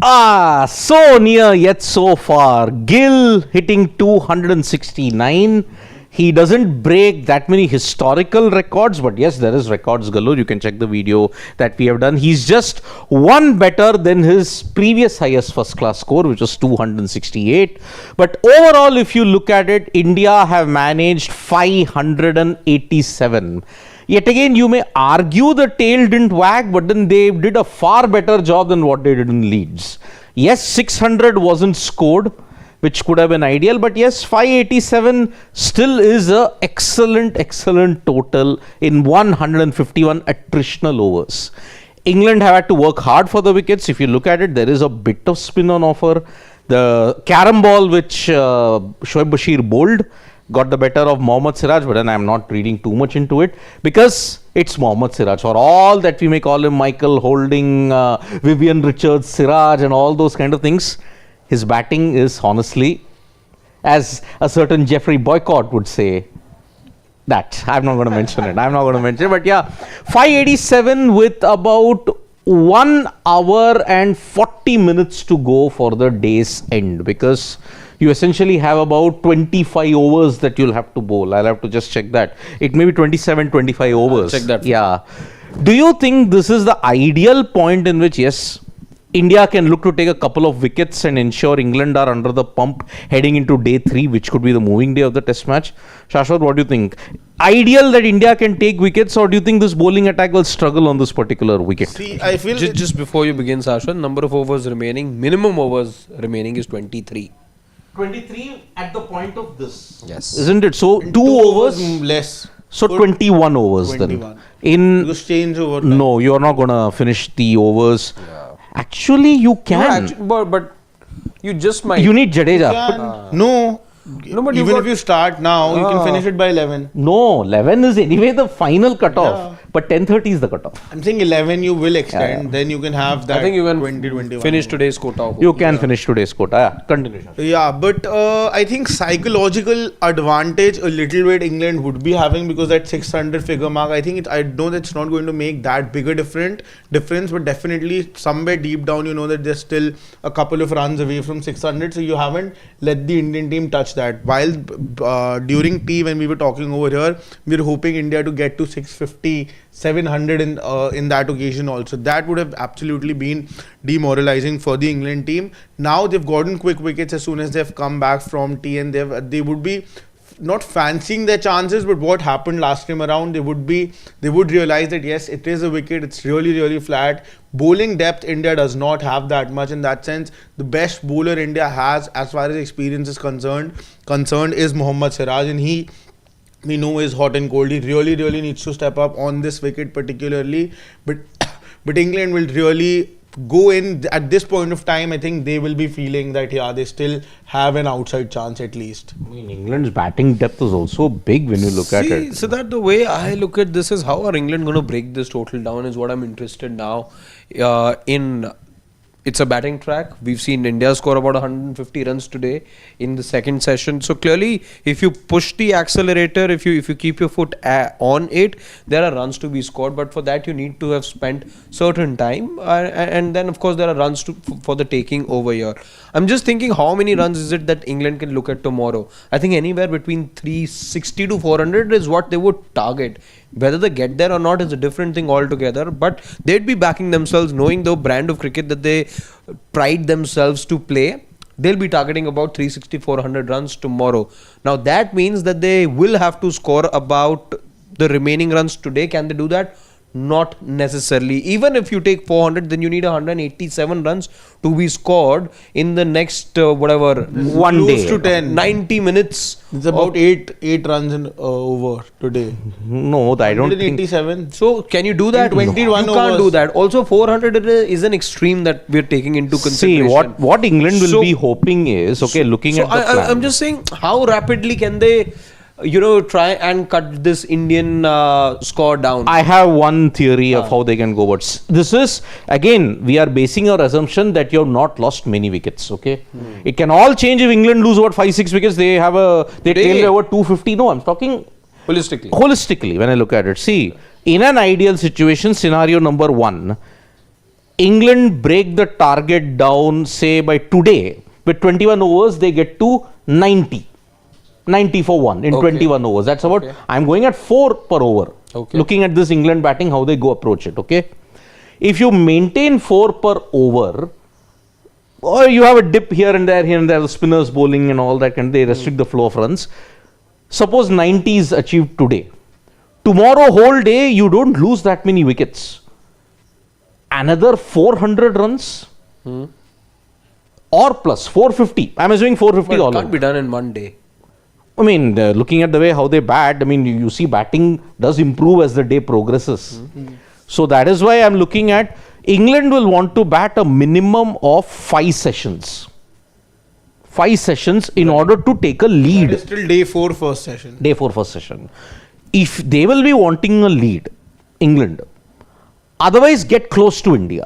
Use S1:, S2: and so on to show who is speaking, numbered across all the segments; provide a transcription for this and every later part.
S1: So near yet so far. Gill hitting 269. He doesn't break that many historical records, but yes, there is records galore. You can check the video that we have done. He's just one better than his previous highest first class score, which was 268. But overall, if you look at it, India have managed 587. Yet again, you may argue the tail didn't wag, but then they did a far better job than what they did in Leeds. Yes, 600 wasn't scored, which could have been ideal, but yes, 587 still is a excellent total in 151 attritional overs. England have had to work hard for the wickets. If you look at it, there is a bit of spin on offer. The carom ball which Shoaib Bashir bowled got the better of Mohammad Siraj, but then I'm not reading too much into it because it's Mohammad Siraj. For all that we may call him Michael Holding, Vivian Richards, Siraj and all those kind of things, his batting is honestly, as a certain Jeffrey Boycott would say, that. I'm not going to mention it. But yeah, 587 with about 1 hour and 40 minutes to go for the day's end, because you essentially have about 25 overs that you'll have to bowl. I'll have to just check that. It may be 27, 25 overs.
S2: Check that.
S1: Yeah. Do you think this is the ideal point in which, yes, India can look to take a couple of wickets and ensure England are under the pump heading into day 3, which could be the moving day of the test match? Shashwat, what do you think? Ideal that India can take wickets, or do you think this bowling attack will struggle on this particular wicket?
S3: See, I feel
S2: just before you begin, Shashwat, number of overs remaining, minimum overs remaining is 23.
S1: 23 at the point of this.
S2: Yes.
S1: Isn't it? So, 2 overs
S3: less.
S1: So, 21 overs
S3: 21.
S1: then.
S3: Because change over time.
S1: No, you're not going to finish the overs.
S2: Yeah.
S1: Actually, you can.
S2: But you just might.
S1: You need Jadeja.
S3: No,
S2: but
S3: even if you start now, you can finish it by 11.
S1: No, 11 is anyway the final cutoff.
S3: Yeah.
S1: But 10:30 is the cutoff.
S3: I'm saying 11 you will extend, then you can have that.
S2: I think you can
S3: 20-21.
S2: finish today's quota.
S1: You can finish today's quota. Yeah. Continue.
S3: Yeah, but I think psychological advantage a little bit England would be having, because that 600 figure mark, I think I know that it's not going to make that big a difference, but definitely somewhere deep down you know that there's still a couple of runs away from 600, so you haven't let the Indian team touch that. While during tea when we were talking over here, we were hoping India to get to 650, 700 in that occasion also. That would have absolutely been demoralizing for the England team. Now they've gotten quick wickets as soon as they've come back from tea, and they would be not fancying their chances, but what happened last time around, they would realize that yes, it is a wicket, it's really flat. Bowling depth, India does not have that much. In that sense, the best bowler India has as far as experience is concerned is Mohammad Siraj, and we know is hot and cold. He really needs to step up on this wicket particularly, but England will really go in at this point of time. I think they will be feeling that they still have an outside chance at least.
S1: I mean, England's batting depth is also big when you look at it.
S2: So that the way I look at this is how are England going to break this total down is what I'm interested now in. It's a batting track. We've seen India score about 150 runs today in the second session. So clearly, if you push the accelerator, if you keep your foot on it, there are runs to be scored. But for that, you need to have spent certain time, and then of course there are runs for the taking over here. I'm just thinking, how many runs is it that England can look at tomorrow? I think anywhere between 360 to 400 is what they would target. Whether they get there or not is a different thing altogether, but they'd be backing themselves, knowing the brand of cricket that they pride themselves to play. They'll be targeting about 360-400 runs tomorrow. Now that means that they will have to score about the remaining runs today. Can they do that? Not necessarily. Even if you take 400, then you need 187 runs to be scored in the next
S1: one day
S3: to 10
S2: 90 minutes.
S3: It's about 8 runs in over today.
S1: No, I don't think.
S3: 187.
S2: So can you do that?
S3: 21
S2: you can't
S3: overs.
S2: do that. Also 400 is an extreme that we're taking into consideration.
S1: See, what England will be hoping is, looking at the plan.
S2: I'm just saying, how rapidly can they try and cut this Indian score down?
S1: I have one theory of how they can go, but this is, again, we are basing our assumption that you have not lost many wickets, It can all change if England lose about 5-6 wickets. They tail over 250. No, I'm talking holistically when I look at it. See, in an ideal situation, scenario number 1, England break the target down, say by today, with 21 overs, they get to 90. 90 for 1 in 21 overs. That's about, I'm going at 4 per over. Looking at this England batting, how they go approach it, okay? If you maintain 4 per over, or you have a dip here and there, the spinners bowling and all that, and they restrict the flow of runs. Suppose 90 is achieved today. Tomorrow, whole day, you don't lose that many wickets. Another 400 runs or plus 450. I'm assuming 450 all.
S2: It can't be done in one day.
S1: I mean, looking at the way how they bat, I mean, you see batting does improve as the day progresses. So that is why I'm looking at England will want to bat a minimum of 5 sessions. 5 sessions in order to take a lead.
S3: That is till day 4 first session.
S1: Day 4 first session. If they will be wanting a lead, England, otherwise get close to India.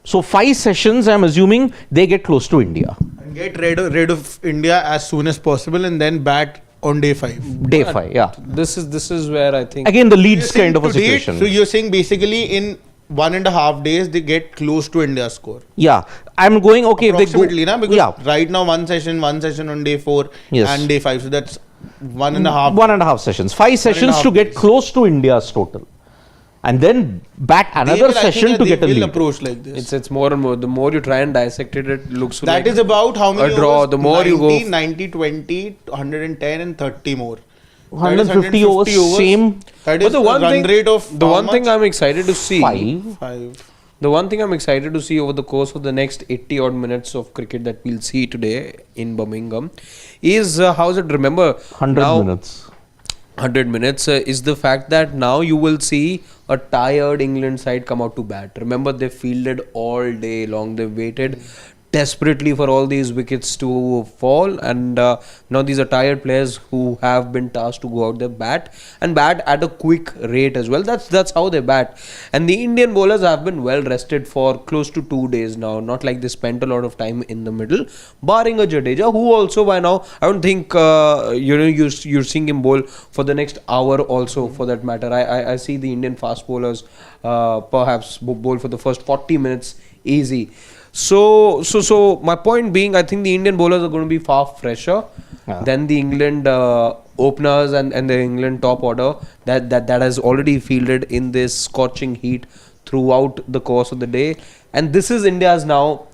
S1: So 5 sessions, I'm assuming they get close to India.
S3: And get rid of India as soon as possible and then bat on day 5.
S1: Day 5, yeah.
S2: This is where I think
S1: Again, the leads kind of a situation.
S3: So you're saying basically in 1.5 days they get close to India's score.
S1: Yeah, I'm going, okay, if they go.
S3: Approximately, because right now one session on day 4 and day 5. So that's 1.5.
S1: 1.5 sessions. 5 sessions to get close to India's total. And then bat another session to get a lead.
S3: Approach like this.
S2: It's more and more. The more you try and dissect it, it looks
S3: that
S2: like
S3: is about how many
S2: a draw.
S3: overs?
S2: The more
S3: 90,
S2: you go
S3: 90, 20, 110 and 30 more.
S1: 150 overs, same.
S3: That is
S2: the one
S3: run
S2: thing,
S3: rate of
S2: the
S3: how
S2: one thing
S3: much?
S2: I'm excited to see.
S1: 5.
S2: The one thing I'm excited to see over the course of the next 80 odd minutes of cricket that we'll see today in Birmingham is how's it? Remember
S1: 100 minutes.
S2: 100 minutes is the fact that now you will see a tired England side come out to bat. Remember, they fielded all day long. They waited desperately for all these wickets to fall, and now these are tired players who have been tasked to go out there bat at a quick rate as well. That's how they bat. And the Indian bowlers have been well rested for close to 2 days now, not like they spent a lot of time in the middle, barring a Jadeja, who also by now I don't think you're seeing him bowl for the next hour also, for that matter. I see the Indian fast bowlers perhaps bowl for the first 40 minutes easy. So my point being, I think the Indian bowlers are going to be far fresher than the England openers and the England top order that has already fielded in this scorching heat throughout the course of the day. And this is India's now,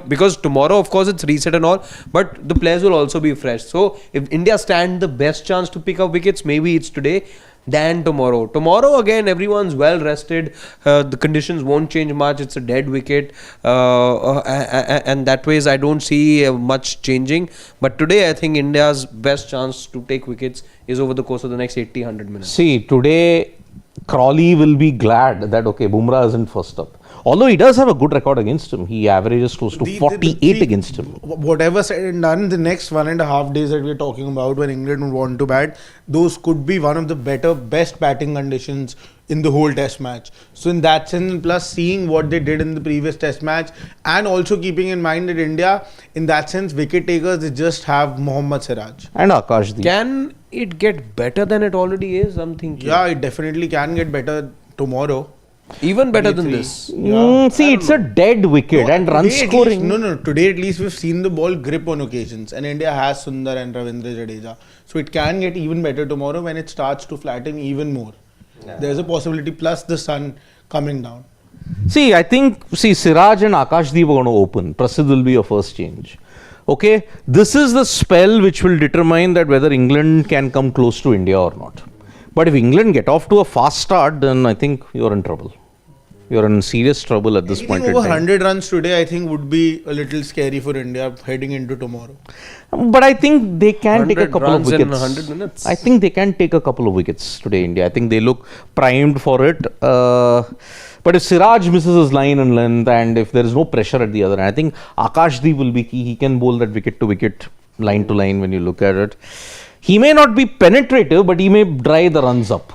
S2: because tomorrow of course it's reset and all, but the players will also be fresh. So if India stand the best chance to pick up wickets, maybe it's today than tomorrow. Tomorrow again, everyone's well rested. The conditions won't change much. It's a dead wicket, and that ways I don't see much changing. But today, I think India's best chance to take wickets is over the course of the next 80-100 minutes.
S1: See, today Crawley will be glad that Bumrah isn't first up. Although he does have a good record against him, he averages close to 48 against him.
S3: Whatever said and done, the next 1.5 days that we're talking about when England would want to bat, those could be one of the best batting conditions in the whole test match. So in that sense, plus seeing what they did in the previous test match, and also keeping in mind that India, in that sense, wicket takers, they just have Mohammad Siraj.
S1: And Akashdeep.
S2: Can it get better than it already is? I'm thinking.
S3: Yeah, it definitely can get better tomorrow.
S2: Even better than this.
S1: See, it's a dead wicket and run scoring.
S3: Today at least we've seen the ball grip on occasions, and India has Sundar and Ravindra Jadeja. So it can get even better tomorrow when it starts to flatten even more. There's a possibility, plus the sun coming down.
S1: See, I think, Siraj and Akashdeep are going to open. Prasidh will be your first change. Okay, this is the spell which will determine that whether England can come close to India or not. But if England get off to a fast start, then I think you're in trouble. You're in serious trouble at this point in
S3: over
S1: time.
S3: 100 runs today, I think, would be a little scary for India heading into tomorrow.
S1: But I think they can take a couple of
S2: runs in
S1: wickets.
S2: 100 minutes.
S1: I think they can take a couple of wickets today, India. I think they look primed for it. But if Siraj misses his line and length, and if there is no pressure at the other end, I think Akashdeep will be key. He can bowl that wicket to wicket, line to line when you look at it. He may not be penetrative, but he may dry the runs up.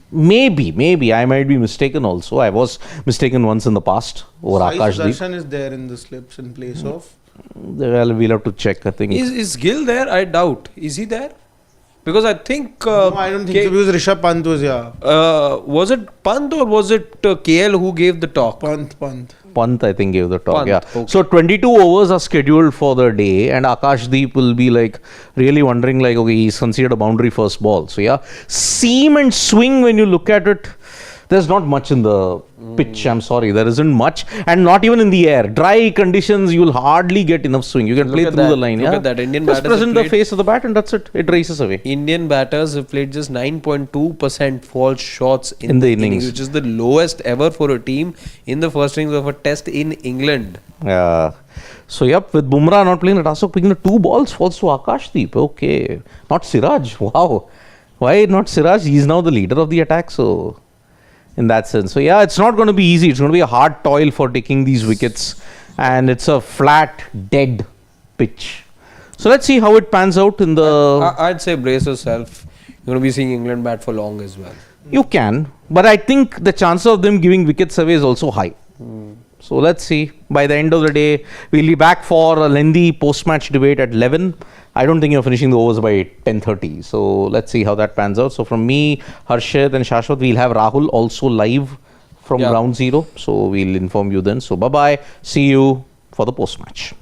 S1: Maybe. I might be mistaken also. I was mistaken once in the past over Akashdeep.
S3: Sudarshan is there in the slips in place of.
S1: Well, we'll have to check, I think.
S2: Is Gill there? I doubt. Is he there? Because I think.
S3: No, I don't think so, because Rishabh Pant was,
S2: was it Pant or was it KL who gave the talk?
S3: Pant.
S1: Pant, I think, gave the talk.
S2: Pant,
S1: Yeah.
S2: okay.
S1: So 22 overs are scheduled for the day, and Akashdeep will be like really wondering, like, okay, he's conceded a boundary first ball. So yeah, seam and swing, when you look at it, there's not much in the pitch. I'm sorry, there isn't much, and not even in the air. Dry conditions, you'll hardly get enough swing. You can
S2: Look
S1: play
S2: at
S1: through
S2: that.
S1: the line.
S2: Look
S1: Yeah.
S2: at that. Indian
S1: Just
S2: batters have
S1: present the
S2: played-
S1: face of the bat, and that's it. It races away.
S2: Indian batters have played just 9.2% false shots in
S1: the
S2: the
S1: innings.
S2: which is the lowest ever for a team in the first innings of a test in England.
S1: Yeah. So yep, with Bumrah not playing, Rasak picking the 2 balls falls to Akashdeep. Okay. Not Siraj. Wow. Why not Siraj? He's now the leader of the attack. So in that sense. So yeah, it's not going to be easy. It's going to be a hard toil for taking these wickets. And it's a flat, dead pitch. So let's see how it pans out in the...
S2: I'd say brace yourself. You're going to be seeing England bat for long as well.
S1: You can. But I think the chance of them giving wickets away is also high. So let's see. By the end of the day, we'll be back for a lengthy post-match debate at 11. I don't think you're finishing the overs by 10:30. So let's see how that pans out. So from me, Harshit and Shashwat, we'll have Rahul also live from
S2: Yeah.
S1: ground zero. So we'll inform you then. So bye-bye. See you for the post-match.